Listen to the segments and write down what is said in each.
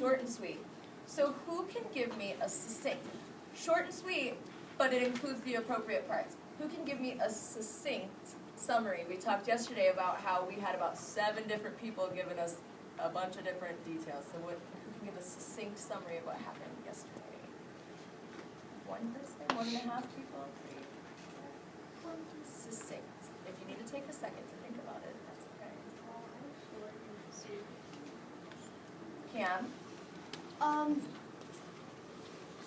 short and sweet. So who can give me a succinct, short and sweet, but it includes the appropriate parts? Who can give me a succinct summary? We talked yesterday about how we had about 7 different people giving us a bunch of different details. So who can give a succinct summary of what happened yesterday? 1 person, 1.5 people, 3. Succinct. If you need to take a second to think about it, that's okay. Cam?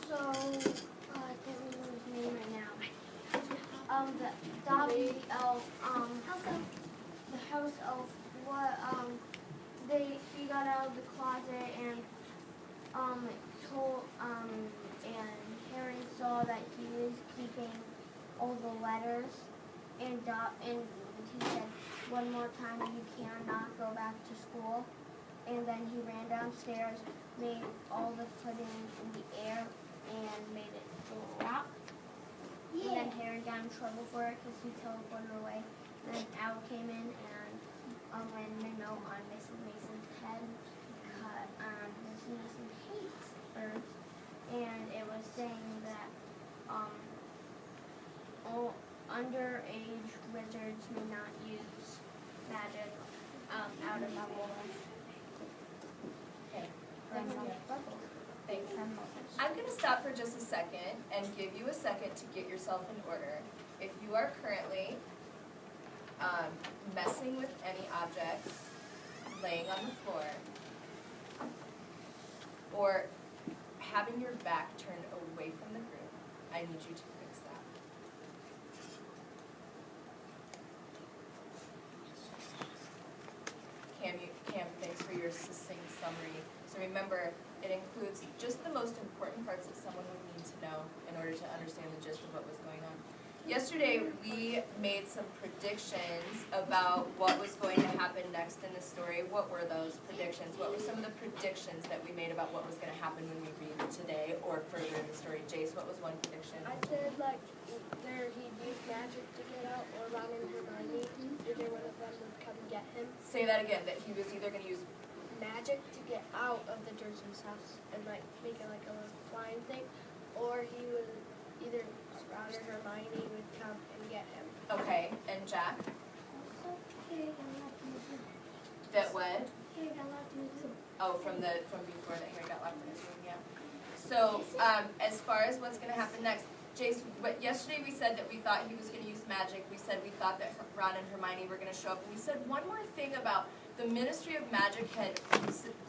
So, I can't remember his name right now. The Dobby elf, the house elf, he got out of the closet and, and Harry saw that he was keeping all the letters, and he said, one more time you cannot go back to school. And then he ran downstairs, made all the pudding in the air, and made it drop. Yeah. And then Harry got in trouble for it because he teleported away. And then Al came in and landed a note on Mrs. Mason's head because Mrs. Mason hates birds. And it was saying that all underage wizards may not use magic out of bubble. Thanks. I'm going to stop for just a second and give you a second to get yourself in order. If you are currently messing with any objects, laying on the floor, or having your back turned away from the group, I need you to fix that. Cam, thanks for your succinct summary. So remember, it includes just the most important parts that someone would need to know in order to understand the gist of what was going on. Yesterday, we made some predictions about what was going to happen next in the story. What were those predictions? What were some of the predictions that we made about what was going to happen when we read today or further in the story? Jace, what was one prediction? I said, he'd use magic to get out, or Ron and Hermione, either one of them would come get him. Say that again, that he was either going to use magic to get out of the Dursleys' house and make it like a little flying thing, or he would either Ron or Hermione would come and get him. Okay, and Jack? That what? Harry got locked in his room. Oh, from before that Harry got locked in his room, yeah. So, as far as what's going to happen next, Jace, but yesterday we said that we thought he was going to use magic. We said we thought that Ron and Hermione were going to show up. And we said one more thing about the Ministry of Magic had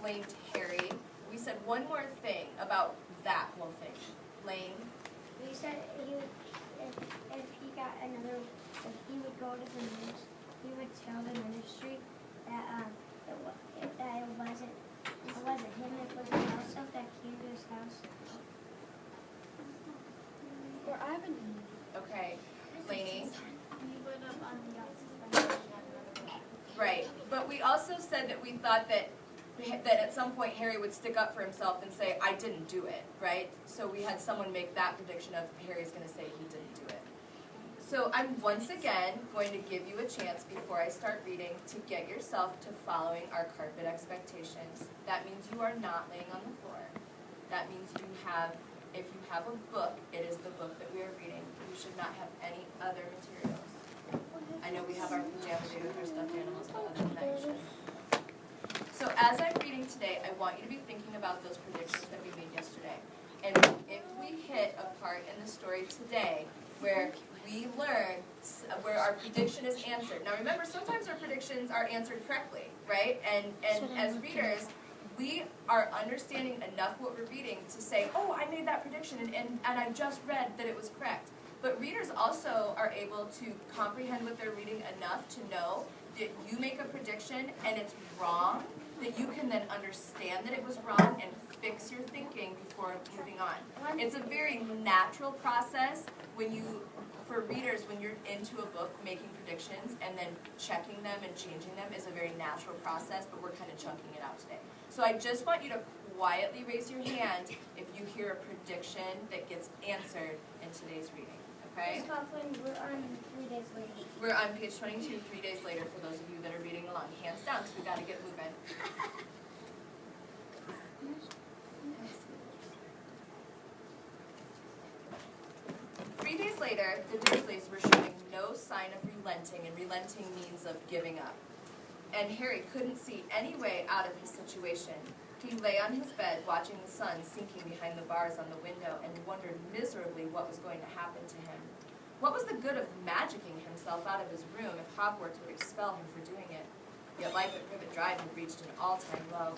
blamed Harry. We said one more thing about that whole thing. Lane? We said if he got if he would go to the news, he would tell the ministry that it wasn't him, it was the house elf that came to his house. Or I have an Okay. Lainey? He went up on the outside. Right. But we also said that we thought that at some point Harry would stick up for himself and say, I didn't do it, right? So we had someone make that prediction of Harry's going to say he didn't do it. So I'm once again going to give you a chance before I start reading to get yourself to following our carpet expectations. That means you are not laying on the floor. That means if you have a book, it is the book that we are reading. You should not have any other materials. I know we have our pajama day with our stuffed animals, but other than that, you shouldn't. So as I'm reading today, I want you to be thinking about those predictions that we made yesterday. And if we hit a part in the story today where we learn, where our prediction is answered. Now remember, sometimes our predictions are answered correctly, right? And as readers, we are understanding enough what we're reading to say, oh, I made that prediction and I just read that it was correct. But readers also are able to comprehend what they're reading enough to know that you make a prediction and it's wrong, that you can then understand that it was wrong and fix your thinking before moving on. It's a very natural process for readers, when you're into a book making predictions and then checking them and changing them is a very natural process, but we're kind of chunking it out today. So I just want you to quietly raise your hand if you hear a prediction that gets answered in today's reading. Okay? Ms. Coughlin, we're on 3 days later. We're on page 22, 3 days later, for those of you that are reading along. Hands down, because we got to get moving. later, the Dursleys were showing no sign of relenting, and relenting means of giving up. And Harry couldn't see any way out of his situation. He lay on his bed, watching the sun sinking behind the bars on the window, and wondered miserably what was going to happen to him. What was the good of magicking himself out of his room if Hogwarts would expel him for doing it? Yet life at Privet Drive had reached an all-time low.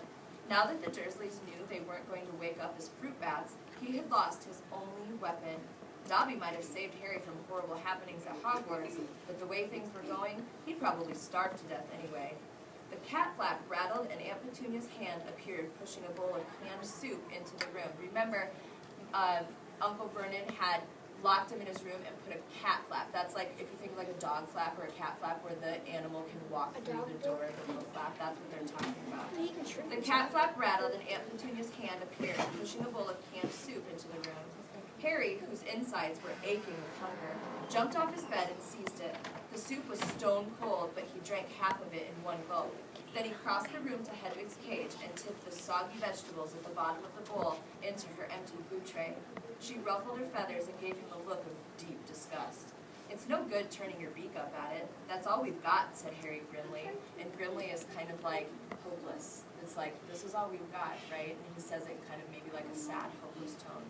Now that the Dursleys knew they weren't going to wake up as fruit bats, he had lost his only weapon. Dobby might have saved Harry from horrible happenings at Hogwarts, but the way things were going, he'd probably starve to death anyway. The cat flap rattled, and Aunt Petunia's hand appeared, pushing a bowl of canned soup into the room. Remember, Uncle Vernon had locked him in his room and put a cat flap. That's like, if you think of like a dog flap or a cat flap where the animal can walk through the door, the little flap, that's what they're talking about. The cat flap rattled, and Aunt Petunia's hand appeared, pushing a bowl of canned soup into the room. Harry, whose insides were aching with hunger, jumped off his bed and seized it. The soup was stone cold, but he drank half of it in one gulp. Then he crossed the room to Hedwig's cage and tipped the soggy vegetables at the bottom of the bowl into her empty food tray. She ruffled her feathers and gave him a look of deep disgust. "It's no good turning your beak up at it. That's all we've got," said Harry grimly. And grimly is kind of like hopeless. It's like, this is all we've got, right? And he says it kind of maybe like a sad, hopeless tone.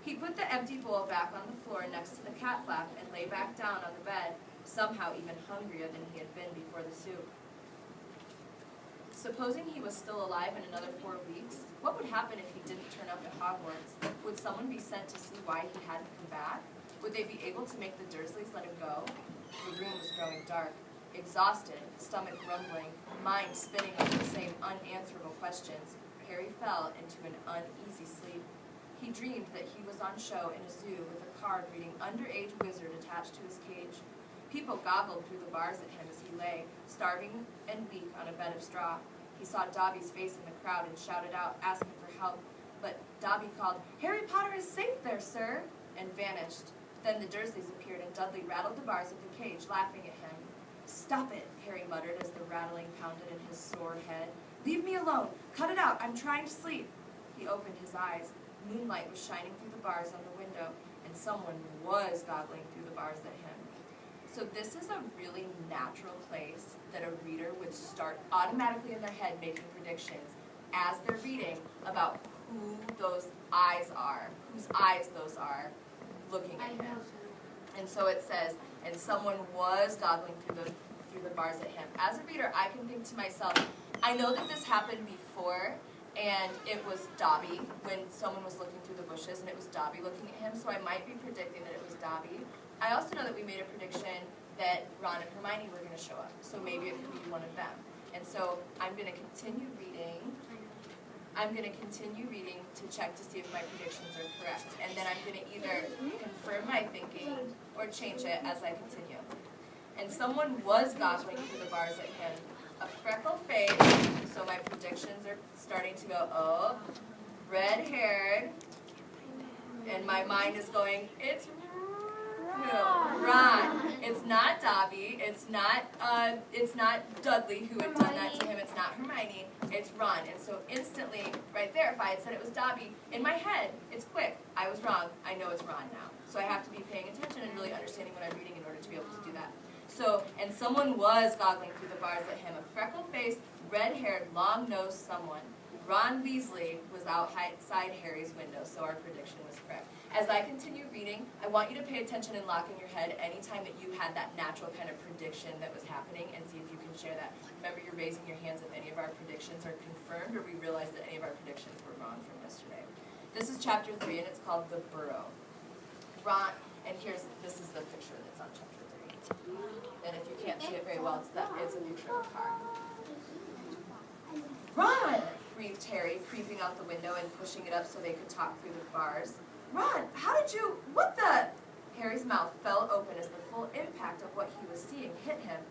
He put the empty bowl back on the floor next to the cat flap and lay back down on the bed, somehow even hungrier than he had been before the soup. Supposing he was still alive in another 4 weeks, what would happen if he didn't turn up at Hogwarts? Would someone be sent to see why he hadn't come back? Would they be able to make the Dursleys let him go? The room was growing dark. Exhausted, stomach grumbling, mind spinning over the same unanswerable questions, Harry fell into an uneasy sleep. He dreamed that he was on show in a zoo with a card reading "Underage Wizard" attached to his cage. People goggled through the bars at him as he lay, starving and weak on a bed of straw. He saw Dobby's face in the crowd and shouted out, asking for help. But Dobby called, "Harry Potter is safe there, sir," and vanished. Then the Dursleys appeared, and Dudley rattled the bars of the cage, laughing at him. "Stop it," Harry muttered as the rattling pounded in his sore head. "Leave me alone. Cut it out. I'm trying to sleep." He opened his eyes. Moonlight was shining through the bars on the window, and someone was goggling through the bars at him. So this is a really natural place that a reader would start automatically in their head making predictions as they're reading about who those eyes are, whose eyes those are looking at him. And so it says, and someone was goggling through the bars at him. As a reader, I can think to myself, I know that this happened before, and it was Dobby when someone was looking through the bushes, and it was Dobby looking at him, so I might be predicting that it was Dobby. I also know that we made a prediction that Ron and Hermione were going to show up, so maybe it could be one of them. And so I'm going to continue reading. To check to see if my predictions are correct, and then I'm going to either confirm my thinking or change it as I continue. And someone was goggling through the bars at him. A freckle face, so my predictions are starting to go, oh, red-haired, and my mind is going, it's Ron. It's not Dobby. It's not Dudley who had done that to him. It's not Hermione. It's Ron. And so instantly, right there, if I had said it was Dobby, in my head, it's quick. I was wrong. I know it's Ron now. So I have to be paying attention and really understanding what I'm reading in order to be able to do that. So, and someone was goggling through the bars at him. A freckle-faced, red-haired, long-nosed someone. Ron Weasley was outside Harry's window, so our prediction was correct. As I continue reading, I want you to pay attention and lock in your head anytime that you had that natural kind of prediction that was happening, and see if you can share that. Remember, you're raising your hands if any of our predictions are confirmed, or we realize that any of our predictions were wrong from yesterday. This is chapter 3, and it's called The Burrow. Ron, and this is the picture that's on chapter 3. And if you can't see it very well, it's a picture of a car. "Ron!" breathed Harry, creeping out the window and pushing it up so they could talk through the bars. "Ron, how did you, what the?" Harry's mouth fell open as the full impact of what he was seeing hit him.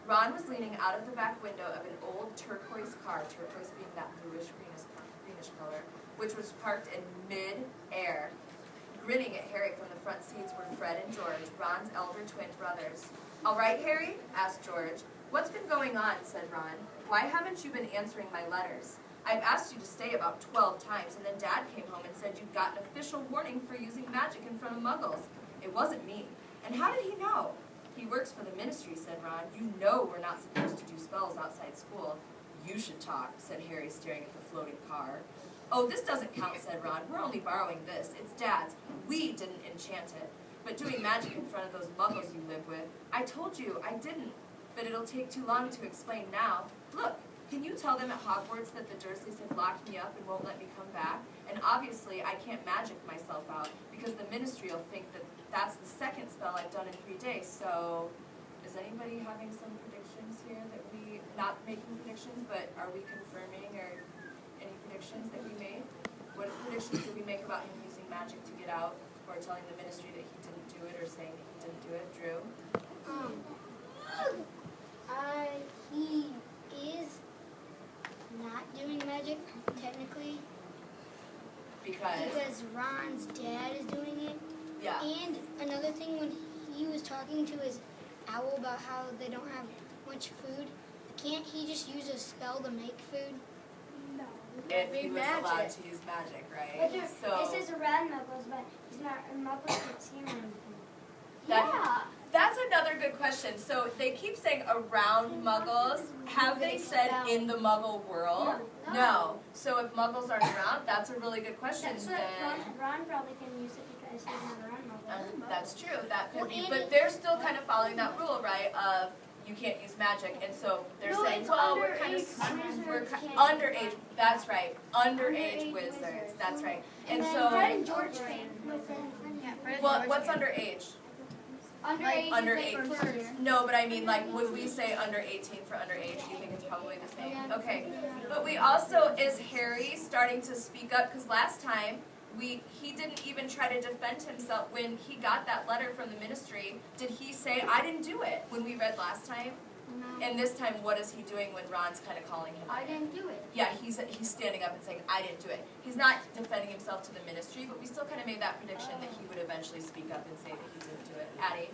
Ron was leaning out of the back window of an old turquoise car, turquoise being that bluish-greenish color, which was parked in mid-air. Grinning at Harry from the front seats were Fred and George, Ron's elder twin brothers. "All right, Harry?" asked George. "What's been going on?" said Ron. "Why haven't you been answering my letters? I've asked you to stay about 12 times, and then Dad came home and said you'd got an official warning for using magic in front of Muggles. It wasn't me. And how did he know? He works for the ministry, said Ron. You know we're not supposed to do spells outside school. You should talk, said Harry, staring at the floating car. Oh, this doesn't count, said Ron. We're only borrowing this. It's Dad's. We didn't enchant it. But doing magic in front of those muggles you live with, I told you, I didn't. But it'll take too long to explain now. Look, can you tell them at Hogwarts that the Dursleys have locked me up and won't let me come back? And obviously, I can't magic myself out, because the ministry will think that that's the second spell I've done in 3 days. So, is anybody having some predictions here that we, not making predictions, but are we confirming or any predictions that we made? What predictions did we make about him using magic to get out, or telling the ministry that he didn't do it, or saying that he didn't do it? Drew? He is not doing magic, technically. Because Ron's dad is doing it. Yeah. And another thing, when he was talking to his owl about how they don't have much food, can't he just use a spell to make food? No. If he was allowed to use magic, right? So this is around Muggles, but he's not a Muggle can see or anything. That's another good question. So they keep saying around Muggles. Have they said in the Muggle world? No. So if Muggles aren't around, that's a really good question. That's Then what Ron probably can use it because he's not around Muggles. that's true. That could be. But they're still kind of following that rule, right? Of you can't use magic, and so they're saying, well, we're kind of underage. That's right. Underage wizards. That's right. And so, Fred and George can with him. well, what's underage? Underage. Underage. Is like first. No, but I mean, like, would we say under 18 for underage? Do you think it's probably the same? Okay. But we also, is Harry starting to speak up? Because last time, he didn't even try to defend himself when he got that letter from the ministry. Did he say, I didn't do it, when we read last time? No. And this time, what is he doing when Ron's kind of calling him? I didn't do it. Yeah, he's standing up and saying, I didn't do it. He's not defending himself to the ministry, but we still kind of made that prediction that he would eventually speak up and say that he didn't do it. Addie?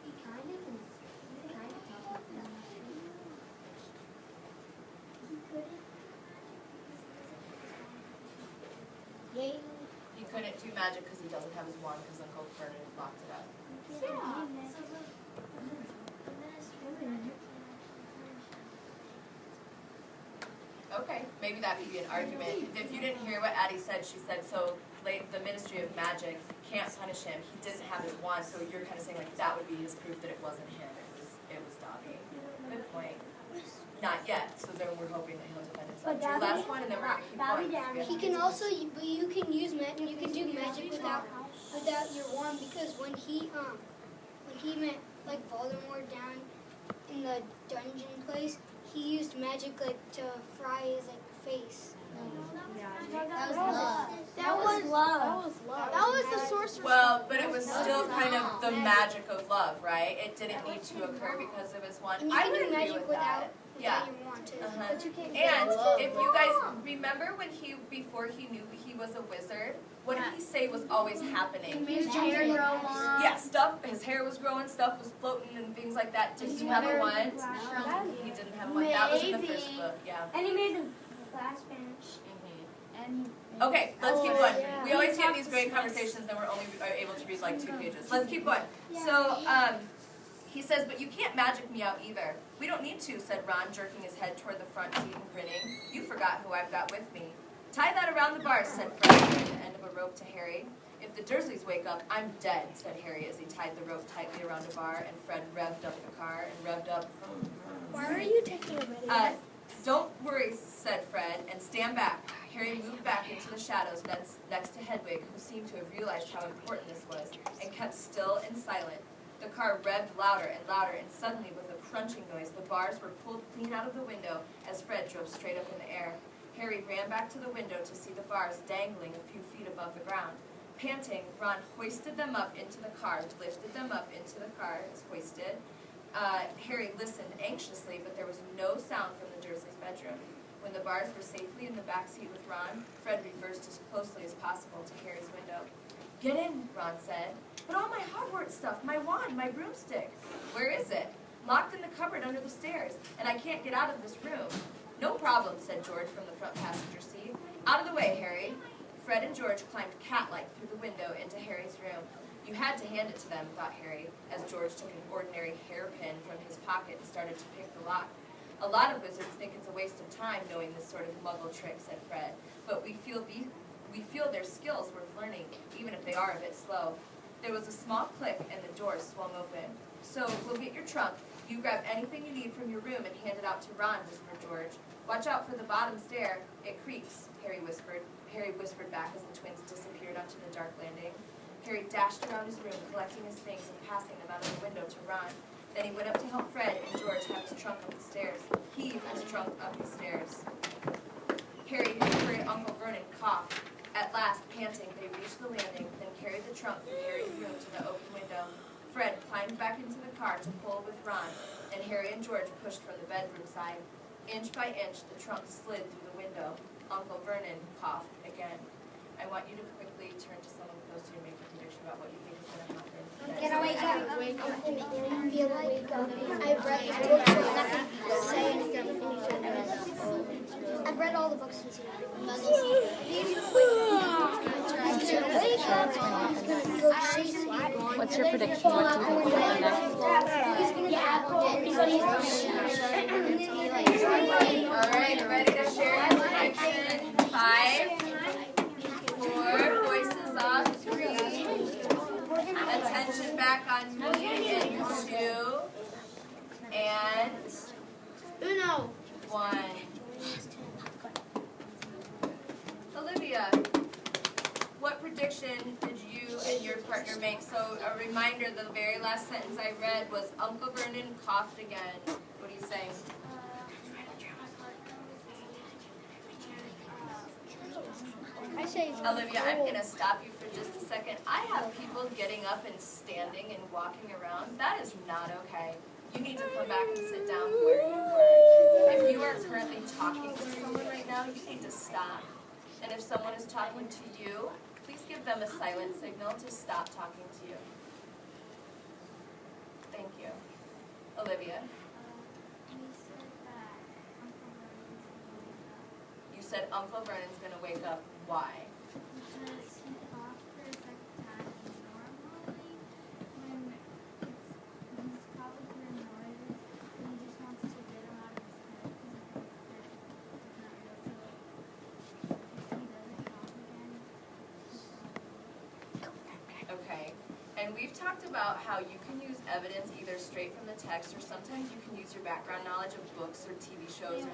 He kind of can. He kind of talk like that. He couldn't. Yeah. He couldn't do magic because he doesn't have his wand because Uncle Vernon locked it up. Okay, maybe that could be an argument. If you didn't hear what Addie said, she said, so the Ministry of Magic can't punish him. He didn't have his wand, so you're kind of saying like that would be his proof that it wasn't him. It was Dobby. Good point. Not yet, so then we're hoping that he'll defend himself. Drew, last one, and then we're going to keep going. He can also, but you can use magic. You can do magic without your wand, because when he met like Voldemort down in the dungeon place, he used magic like to fry his like face. That was love. That was love. That was the sorcerer's Well, but it was still kind of the magic of love, right? It didn't need to occur because of his wand. And you I can would do agree magic with without that. Yeah. your wand too. And if you guys remember when before he knew he was a wizard, what did he say was always happening? His hair grow long. Yeah, his hair was growing, stuff was floating and things like that. Did he have a wand? He didn't have a wand. That was in the first book, yeah. And he made a glass bench. And Okay, let's keep going. We always have these great conversations, then we're only able to read like 2 pages. Let's keep going. So, he says, but you can't magic me out either. We don't need to, said Ron, jerking his head toward the front seat and grinning. You forgot who I've got with me. Tie that around the bars, said Fred, giving the end of a rope to Harry. If the Dursleys wake up, I'm dead, said Harry as he tied the rope tightly around a bar, and Fred revved up the car and revved up. Why are you taking a video? Don't worry, said Fred, and stand back. Harry moved back into the shadows next to Hedwig, who seemed to have realized how important this was, and kept still and silent. The car revved louder and louder, and suddenly, with a crunching noise, the bars were pulled clean out of the window as Fred drove straight up in the air. Harry ran back to the window to see the bars dangling a few feet above the ground. Panting, Ron hoisted them up into the car, lifted them up into the car as hoisted. Harry listened anxiously, but there was no sound from the Dursleys' bedroom. When the bars were safely in the back seat with Ron, Fred reversed as closely as possible to Harry's window. Get in, Ron said. But all my Hogwarts stuff, my wand, my broomstick. Where is it? Locked in the cupboard under the stairs, and I can't get out of this room. No problem, said George from the front passenger seat. Out of the way, Harry. Fred and George climbed cat-like through the window into Harry's room. You had to hand it to them, thought Harry, as George took an ordinary hairpin from his pocket and started to pick the lock. A lot of wizards think it's a waste of time knowing this sort of muggle trick, said Fred, but we feel their skills worth learning, even if they are a bit slow. There was a small click and the door swung open. So, we'll get your trunk. You grab anything you need from your room and hand it out to Ron, whispered George. Watch out for the bottom stair. It creaks, Harry whispered. Harry whispered back as the twins disappeared onto the dark landing. Harry dashed around his room, collecting his things and passing them out of the window to Ron. Then he went up to help Fred and George have his trunk up the stairs. Heave his trunk up the stairs. Harry heard Uncle Vernon cough. At last, panting, they reached the landing, then carried the trunk from Harry's room to the open window. Fred climbed back into the car to pull with Ron, and Harry and George pushed from the bedroom side. Inch by inch, the trunk slid through the window. Uncle Vernon coughed again. I want you to quickly turn to someone close to you and make a prediction about what you think is going to happen. Can I wake up? Wake up. I feel like I've read the book, so nothing to say anything. I've read all the books since What's your prediction? What do you think will happen next? All right, ready to share your prediction? 5, 4, voices up, 3, attention back on me in 2, and Uno. 1. Olivia, what prediction did you and your partner make? So a reminder, the very last sentence I read was Uncle Vernon coughed again. What are you saying? I say Olivia, I'm going to stop you for just a second. I have people getting up and standing and walking around. That is not okay. You need to come back and sit down where you were. If you are currently talking to someone right now, you need to stop. And if someone is talking to you, please give them a silent signal to stop talking to you. Thank you. Olivia, you said Uncle Vernon's going to wake up. Why? Okay, and we've talked about how you can use evidence either straight from the text or sometimes you can use your background knowledge of books or TV shows or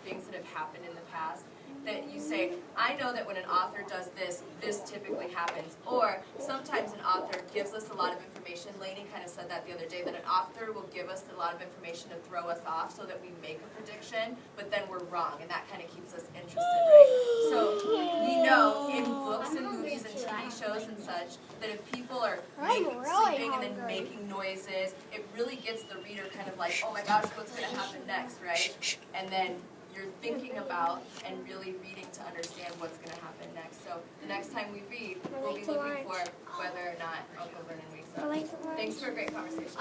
things that have happened in the past. That you say, I know that when an author does this, this typically happens. Or sometimes an author gives us a lot of information. Lainey kind of said that the other day, that an author will give us a lot of information to throw us off so that we make a prediction, but then we're wrong, and that kind of keeps us interested, right? So we know in books and movies and TV shows and such that if people are sleeping and then making noises, it really gets the reader kind of like, oh my gosh, what's going to happen next, right? And then you're thinking about and really reading to understand what's going to happen next. So the next time we read, we'll be looking for whether or not Uncle Vernon wakes up. Thanks for a great conversation.